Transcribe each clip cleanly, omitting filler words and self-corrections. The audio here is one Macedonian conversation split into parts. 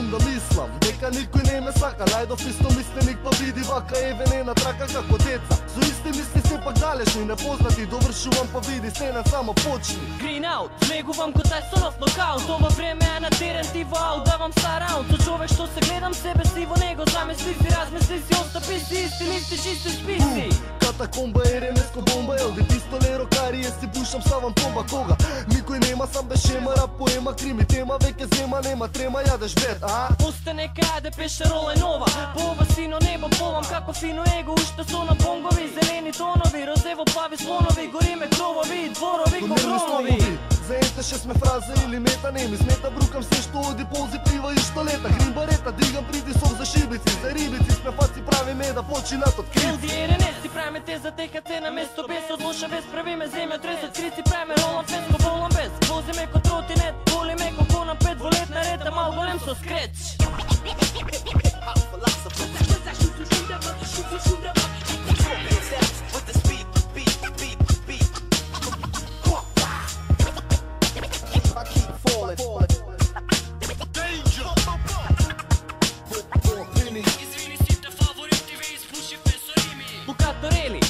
почнам да мислам дека никој не ме сака. Најдов истомисленик па види вака евенена трака како деца. Со исти мисли сепак далечни, непознати, довршувам па види сцена само почни. Green out, влегувам ко тај сонов нокаут. Ова време е на терен ти во аут, давам сараунд. Со човек што се гледам себе си во него, замисли си, размисли си, остапи си, истини си, чисти списи. Катакомба е ремеско бомба, елде пистоле, рокарие си пушам, ставам пломба кога никој нема, сам без шема, рап поема, крими тема, веќе зема, нема трема, јадеш бед, а? Остане каде пеше рола е нова, по ова сино небо пловам како фино его, уште со на бонгови, зелени тонови, розево плави слонови, гориме кровови, дворови ко громови. За ентеше сме фраза или мета, не ми смета, брукам се што оди ползи плива и што лета. Грим барета, дигам притисок за шибици, за рибици сме фаци правиме да починат од крици. Елдиере не си правиме те за тека те на место без од лоша вест, правиме земја тресот крици, правиме ролам феско волам без. Возиме ко тротинет, волиме ко кона пет волет на рета, мал голем со скреч.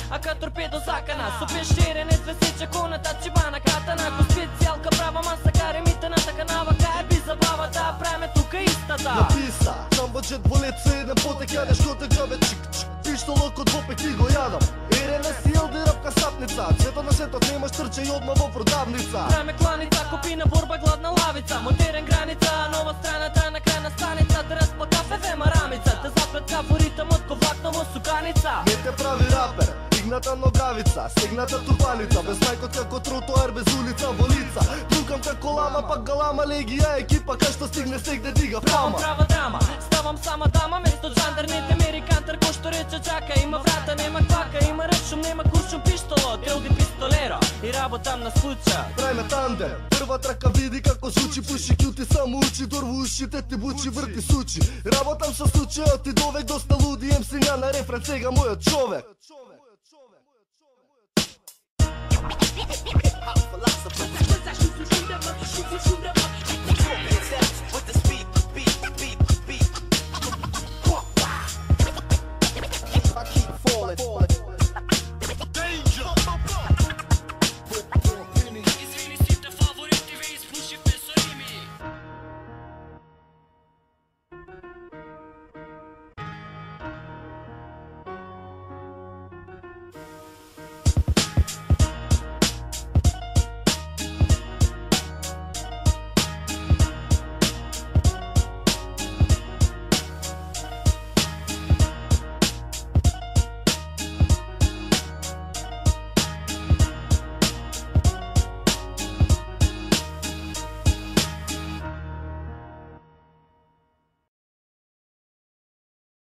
А ка торпедо закана, со пештеренец весече коната чибана катана, ко специјалка права маса каремите на таканава, кај би забавата, правиме тука истата. На писта, сам во джет во лице, еден потек јадеш коте џабе чик чик, пиштолок од вопек и го јадам. Ерена си елди рапка сапница, цвето на сетот немаш трче и одма во продавница. Правиме кланица, копина борба, гладна лавица, модерен граница, нова страната на крај на станица, да разплака фефе марамица, да заплетка во ритамот ко влакно во суканица. Не те прави рапер, дигната ногавица, стегната тупаница, без мајкот како тротоар, без улица во лица. Плукам како лама, пак галама, легија екипа, кај што стигне стегне дига прама. Права драма, ставам сама дама, место джандар, не те мери кантар, ко што рече чака, има врата, нема квака, има речум, нема куршум, пиштолот, елди пистолеро, и работам на случа. Прајме тандем, прва трака види како звучи, пуши кјути само учи, дорву ушите ти бучи, врти сучи. Работам со случајот и довек доста луди, ем синја на рефрен, сега мојот човек.